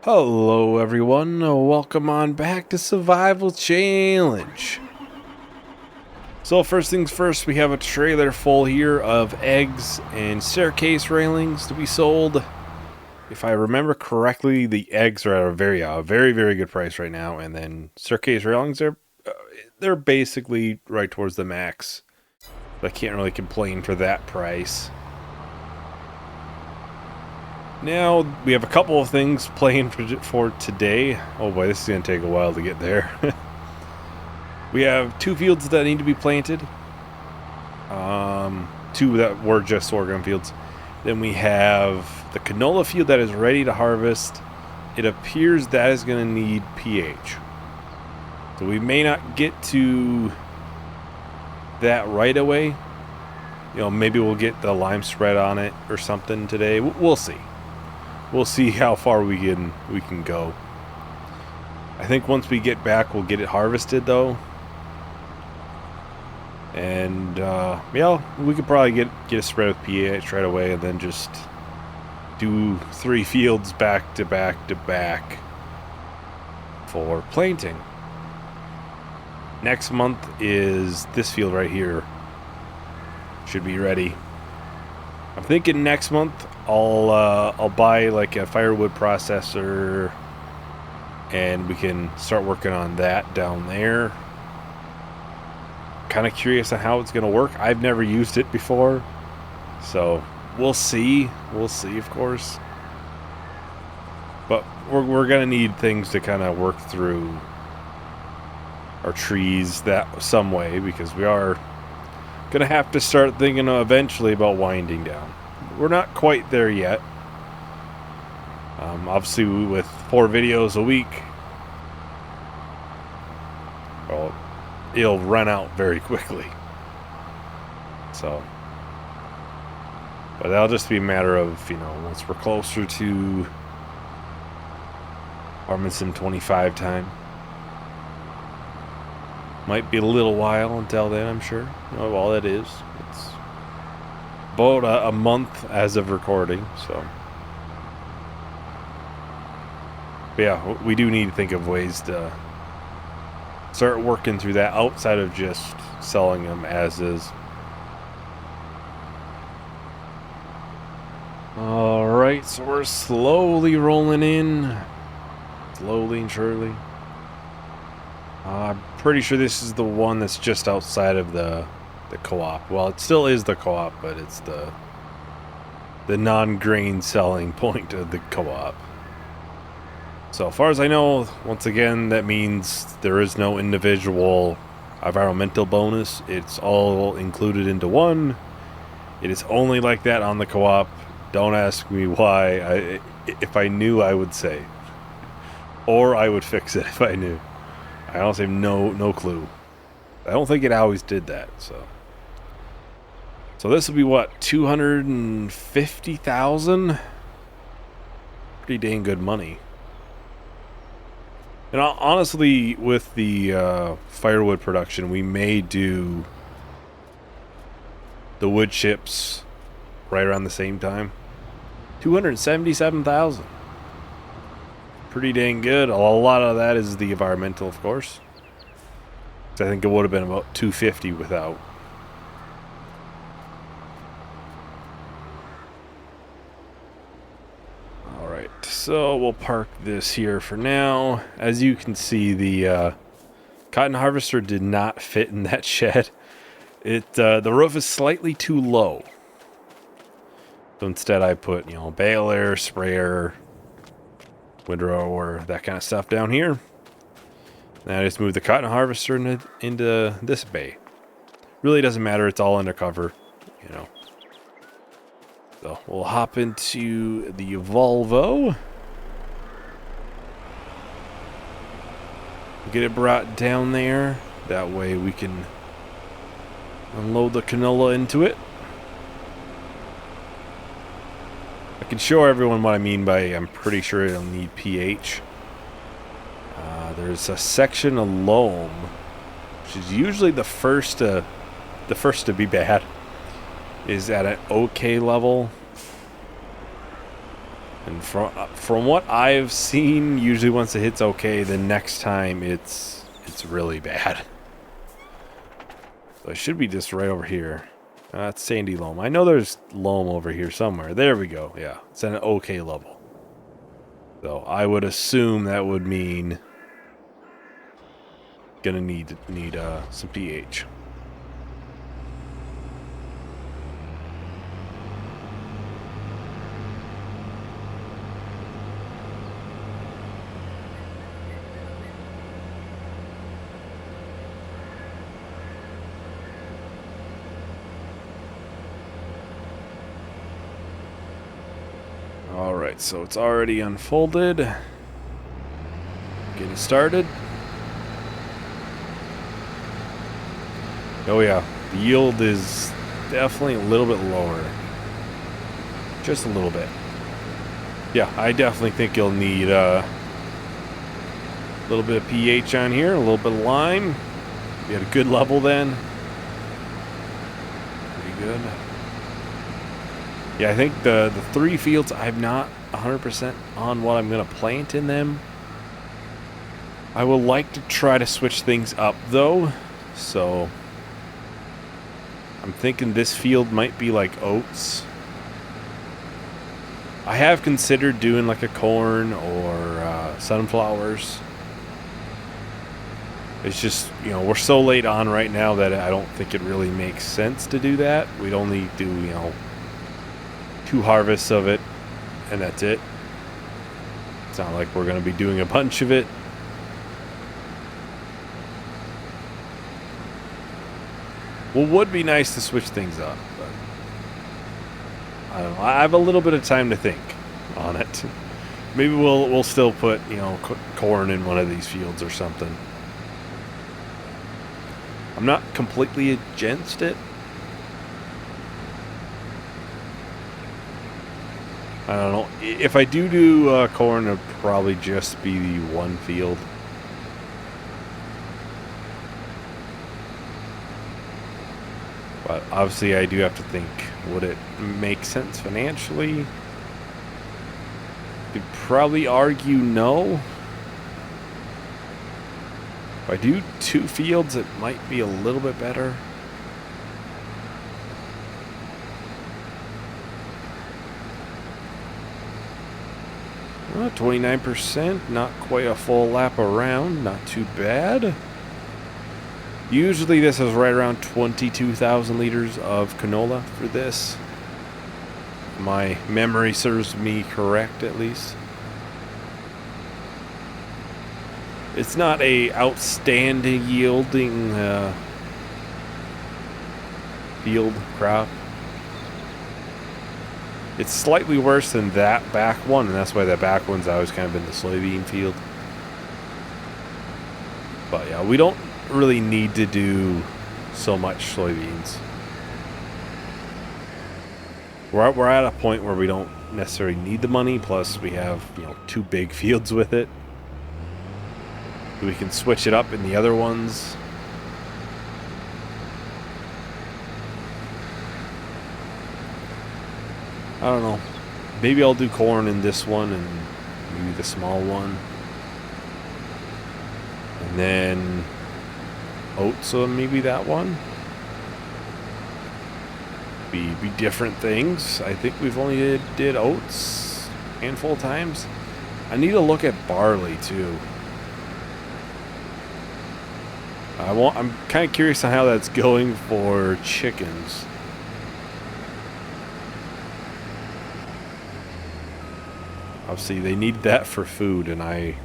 Hello everyone, welcome on back to Survival Challenge. So first things first, we have a trailer full here of eggs and staircase railings to be sold. If I remember correctly, the eggs are at a very good price right now, and then staircase railings are they're basically right towards the max. I can't really complain for that price. Now, we have a couple of things planned for today. Oh boy, this is going to take a while to get there. We have 2 fields that need to be planted. 2 that were just sorghum fields. Then we have the canola field that is ready to harvest. It appears that is going to need pH. So we may not get to that right away. You know, maybe we'll get the lime spread on it or something today. We'll see. We'll see how far we can go. I think once we get back, we'll get it harvested though. And yeah, we could probably get a spread with pH right away, and then just do 3 fields back to back to back for planting. Next month is this field right here. Should be ready. I'm thinking next month I'll buy like a firewood processor, and we can start working on that down there. Kind of curious on how it's going to work. I've never used it before, so we'll see. We'll see, of course. But we're going to need things to kind of work through our trees that some way, because we are gonna have to start thinking eventually about winding down. We're not quite there yet. Obviously, with 4 videos a week, well, it'll run out very quickly. So, but that'll just be a matter of, you know, once we're closer to Farming Sim 25 time. Might be a little while until then, I'm sure. You know, all that is. It's about a month as of recording, so. But yeah, we do need to think of ways to start working through that outside of just selling them as is. Alright, so we're slowly rolling in. Slowly and surely. I'm pretty sure this is the one that's just outside of the co-op. Well, it still is the co-op, but it's the non-grain selling point of the co-op. So far as I know, once again, that means there is no individual environmental bonus. It's all included into one. It is only like that on the co-op. Don't ask me why. If I knew, I would say. Or I would fix it if I knew. I honestly have no clue. I don't think it always did that, so this will be what, 250,000? Pretty dang good money. And honestly, with the firewood production, we may do the wood chips right around the same time. 277,000. Pretty dang good. A lot of that is the environmental, of course. I think it would have been about 250 without. Alright, so we'll park this here for now. As you can see, the cotton harvester did not fit in that shed. The roof is slightly too low. So instead I put, you know, baler, sprayer, windrower, that kind of stuff down here. Now I just move the cotton harvester into this bay. Really doesn't matter, it's all undercover, you know. So we'll hop into the Volvo. Get it brought down there. That way we can unload the canola into it. I can show everyone what I mean by I'm pretty sure it'll need pH. There's a section of loam, which is usually the first to be bad, is at an okay level. And from what I've seen, usually once it hits okay, the next time it's really bad. So it should be just right over here. That's sandy loam. I know there's loam over here somewhere. There we go. Yeah, it's at an okay level. So I would assume that would mean gonna need some pH. Alright, so it's already unfolded. Getting started. Oh yeah, the yield is definitely a little bit lower. Just a little bit. Yeah, I definitely think you'll need a little bit of pH on here, a little bit of lime. You had a good level then. Pretty good. Yeah, I think the 3 fields, I'm not 100% on what I'm going to plant in them. I would like to try to switch things up, though. So, I'm thinking this field might be like oats. I have considered doing like a corn or sunflowers. It's just, you know, we're so late on right now that I don't think it really makes sense to do that. We'd only do, you know, 2 harvests of it, and that's it. It's not like we're going to be doing a bunch of it. Well, would be nice to switch things up, but I don't know. I have a little bit of time to think on it. Maybe we'll still put, you know, corn in one of these fields or something. I'm not completely against it. I don't know. If I do corn, it'll probably just be the 1 field. But obviously I do have to think, would it make sense financially? Could probably argue no. If I do 2 fields, it might be a little bit better. 29%, not quite a full lap around, not too bad. Usually this is right around 22,000 liters of canola for this. My memory serves me correct, at least. It's not a outstanding yielding field crop. It's slightly worse than that back one, and that's why that back one's always kind of in the soybean field. But yeah, we don't really need to do so much soybeans. We're at a point where we don't necessarily need the money, plus we have, you know, 2 big fields with it. We can switch it up in the other ones. I don't know. Maybe I'll do corn in this one and maybe the small one. And then oats on maybe that one. Be different things. I think we've only did oats a handful of times. I need to look at barley too. I'm kind of curious on how that's going for chickens. Obviously, they need that for food, and I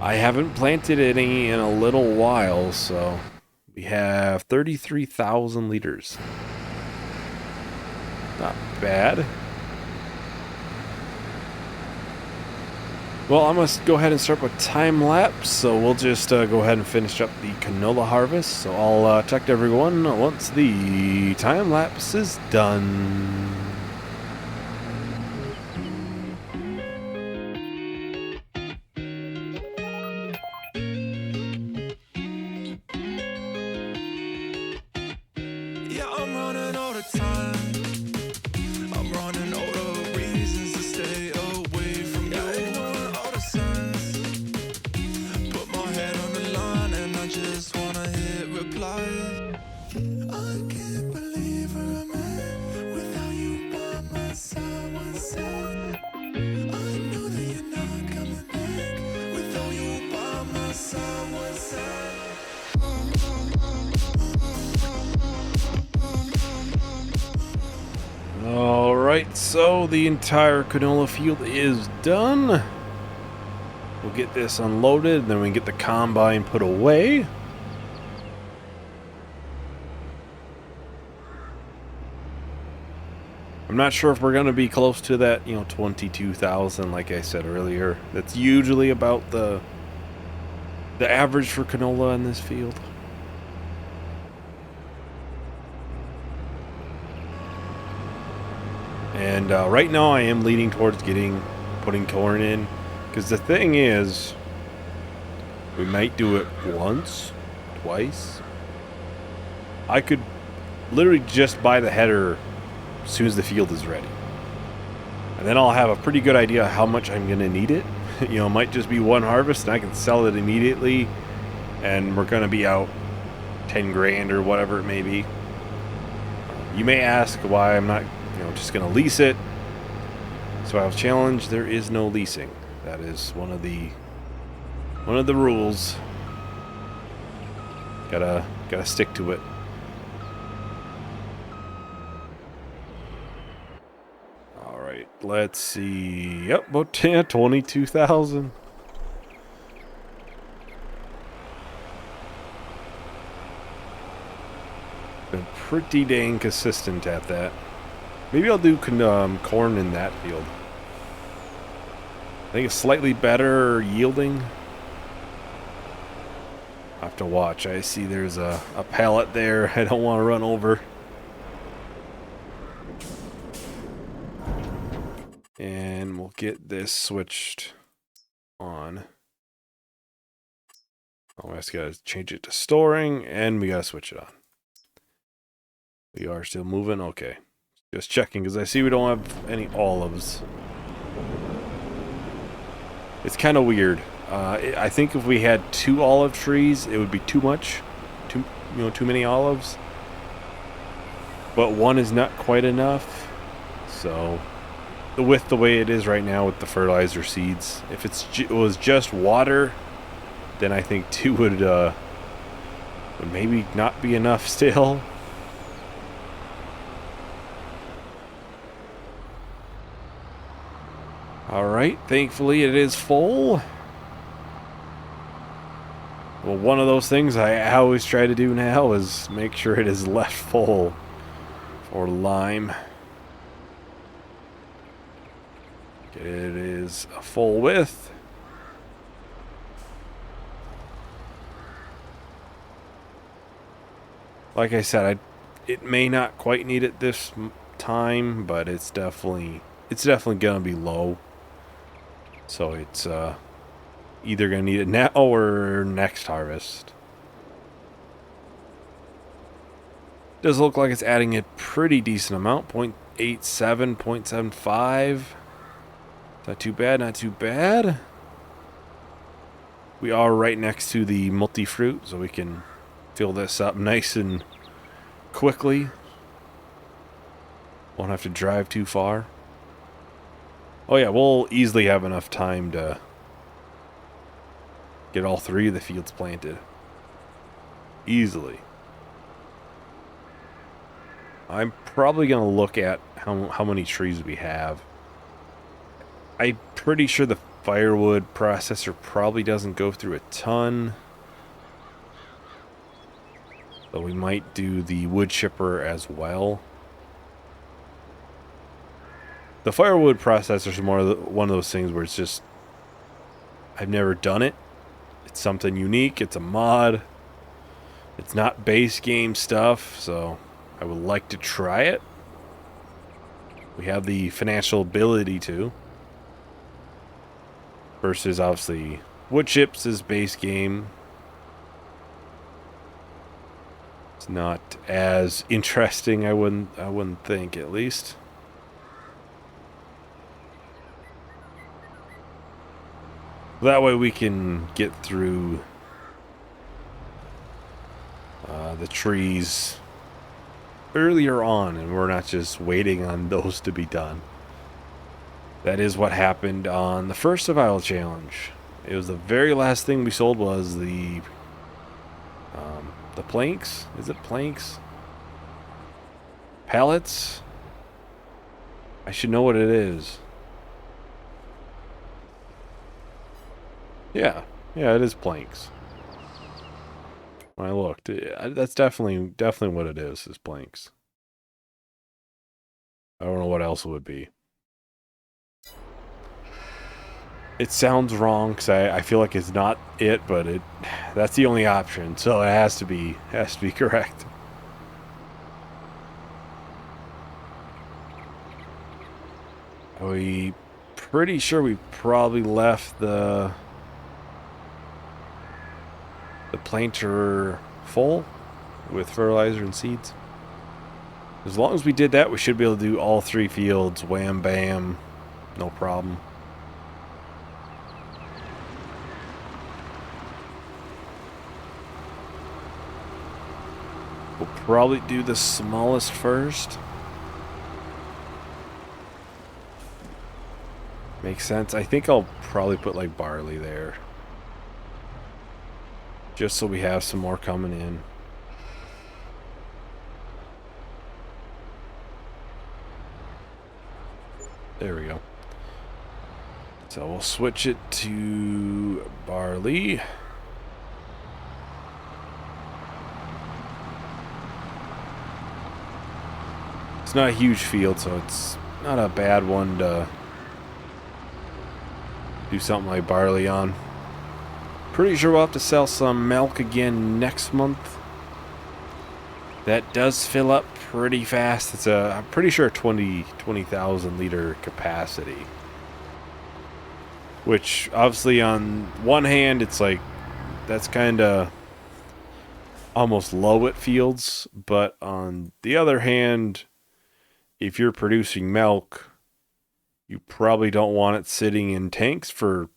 haven't planted any in a little while, so we have 33,000 liters. Not bad. Well, I'm going to go ahead and start with time lapse, so we'll just go ahead and finish up the canola harvest. So I'll check everyone once the time lapse is done. Yeah, I'm running out of time. I'm running out of reasons to stay. Alright, so the entire canola field is done. We'll get this unloaded, and then we can get the combine put away. I'm not sure if we're going to be close to that, 22,000 like I said earlier. That's usually about the average for canola in this field. And right now I am leaning towards putting corn in, because the thing is, we might do it once, twice. I could literally just buy the header as soon as the field is ready, and then I'll have a pretty good idea how much I'm going to need it. It might just be one harvest and I can sell it immediately, and we're going to be out 10 grand or whatever it may be. You may ask why I'm not just going to lease it. So I'll challenge, there is no leasing. That is one of the rules. Gotta stick to it. Alright, let's see. Yep, about 22,000. Been pretty dang consistent at that. Maybe I'll do corn in that field. I think it's slightly better yielding. I'll have to watch. I see there's a pallet there I don't want to run over. And we'll get this switched on. Oh, I just gotta change it to storing, and we gotta switch it on. We are still moving, okay. Just checking, because I see we don't have any olives. It's kind of weird. I think if we had 2 olive trees, it would be too much. Too many olives. But 1 is not quite enough. So, with the way it is right now with the fertilizer seeds, if it was just water, then I think 2 would maybe not be enough still. Alright, thankfully it is full. Well, one of those things I always try to do now is make sure it is left full for lime. It is a full width. Like I said, it may not quite need it this time, but it's definitely gonna be low. So it's either going to need it now or next harvest. Does look like it's adding a pretty decent amount. 0.87, 0.75. Not too bad, not too bad. We are right next to the multi-fruit, so we can fill this up nice and quickly. Won't have to drive too far. Oh yeah, we'll easily have enough time to get all 3 of the fields planted. Easily. I'm probably going to look at how many trees we have. I'm pretty sure the firewood processor probably doesn't go through a ton. So we might do the wood chipper as well. The firewood processor is one of those things where it's just, I've never done it. It's something unique. It's a mod. It's not base game stuff, so I would like to try it. We have the financial ability to. Versus, obviously, wood chips is base game. It's not as interesting, I wouldn't think, at least. That way we can get through the trees earlier on, and we're not just waiting on those to be done. That is what happened on the first survival challenge. It was the very last thing we sold was the planks. Is it planks? Pallets? I should know what it is. Yeah. Yeah, it is planks. When I looked, that's definitely what it is planks. I don't know what else it would be. It sounds wrong because I feel like it's not it, but that's the only option, so it has to be correct. We pretty sure we probably left the planter full with fertilizer and seeds. As long as we did that, we should be able to do all 3 fields, wham bam, no problem. We'll probably do the smallest first. Makes sense. I think I'll probably put like barley there. Just so we have some more coming in. There we go. So we'll switch it to barley. It's not a huge field, so it's not a bad one to do something like barley on. Pretty sure we'll have to sell some milk again next month. That does fill up pretty fast. It's I'm pretty sure 20,000 liter capacity. Which obviously on one hand it's like that's kind of almost low at fields, but on the other hand, if you're producing milk, you probably don't want it sitting in tanks for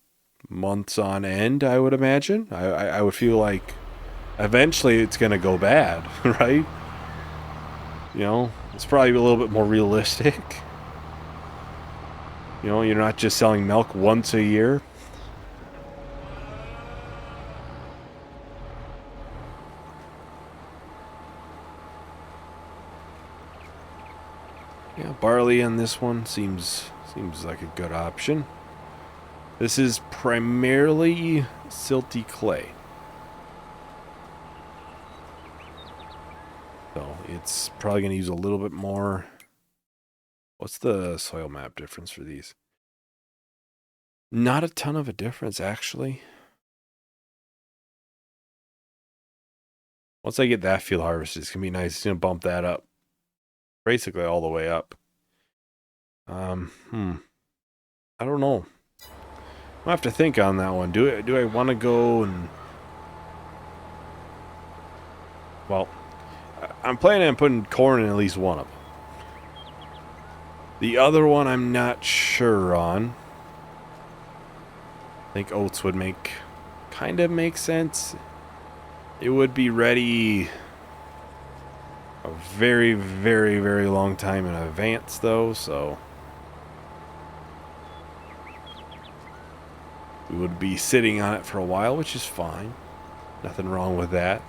months on end, I would imagine. I would feel like eventually it's going to go bad, right? You know, it's probably a little bit more realistic. You know, you're not just selling milk once a year. Yeah, barley on this one seems like a good option. This is primarily silty clay. So it's probably going to use a little bit more. What's the soil map difference for these? Not a ton of a difference, actually. Once I get that field harvested, it's going to be nice. It's going to bump that up. Basically all the way up. I don't know. I'll have to think on that one. Do I want to go and... Well, I'm planning on putting corn in at least one of them. The other one I'm not sure on. I think oats would kind of make sense. It would be ready a very, very, very long time in advance, though, so we would be sitting on it for a while, which is fine. Nothing wrong with that.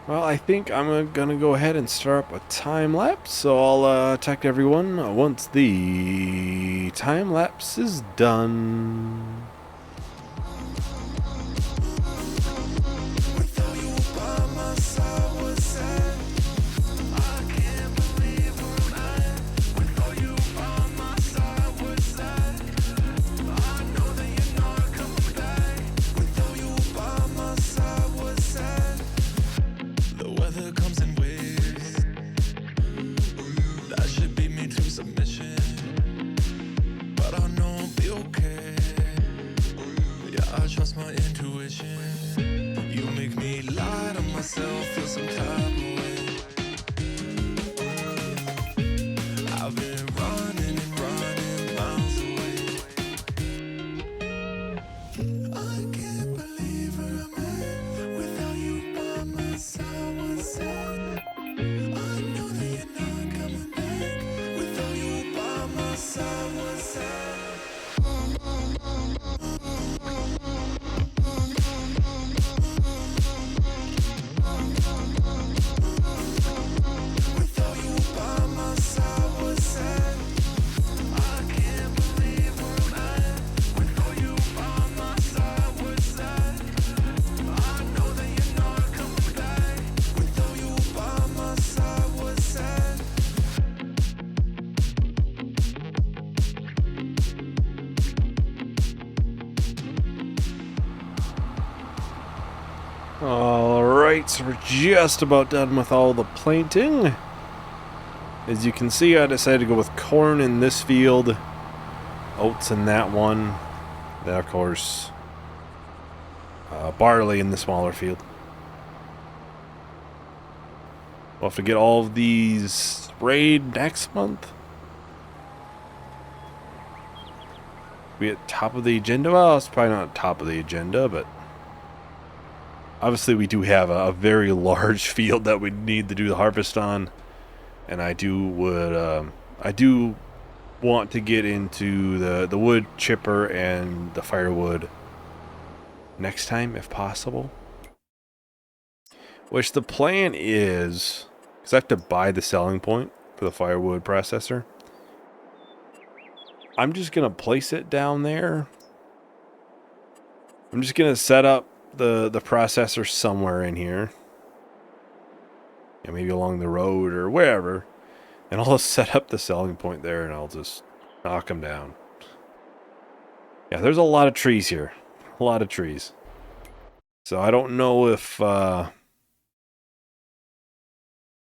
Well, I think I'm gonna go ahead and start up a time lapse, so I'll attack everyone once the time lapse is done. Alright, so we're just about done with all the planting. As you can see, I decided to go with corn in this field, oats in that one, then of course barley in the smaller field. We'll have to get all of these sprayed next month. Be at top of the agenda? Well, it's probably not top of the agenda, but obviously we do have a very large field that we need to do the harvest on. And I do want to get into the wood chipper and the firewood next time if possible. Which the plan is, because I have to buy the selling point for the firewood processor. I'm just going to place it down there. I'm just going to set up the processor somewhere in here. Yeah, maybe along the road or wherever. And I'll just set up the selling point there and I'll just knock them down. Yeah, there's a lot of trees here. A lot of trees. So I don't know if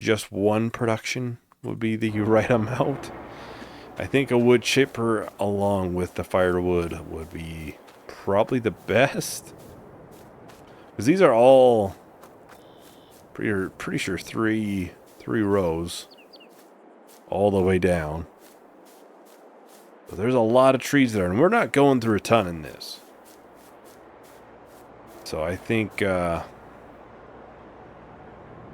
just one production would be the right amount. I think a wood chipper along with the firewood would be probably the best. Because these are all pretty sure three rows all the way down. But there's a lot of trees there, and we're not going through a ton in this. So I think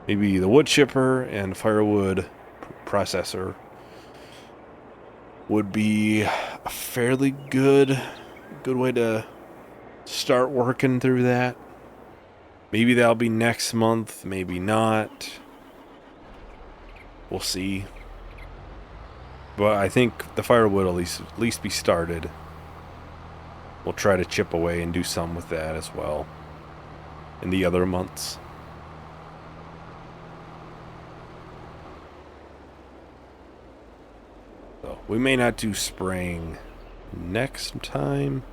maybe the wood chipper and firewood processor would be a fairly good way to start working through that. Maybe that'll be next month, maybe not. We'll see. But I think the firewood will at least be started. We'll try to chip away and do some with that as well in the other months. So we may not do spraying next time.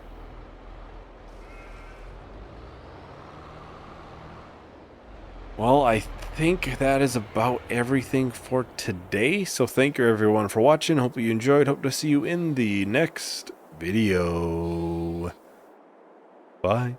Well, I think that is about everything for today. So thank you everyone for watching. Hope you enjoyed. Hope to see you in the next video. Bye.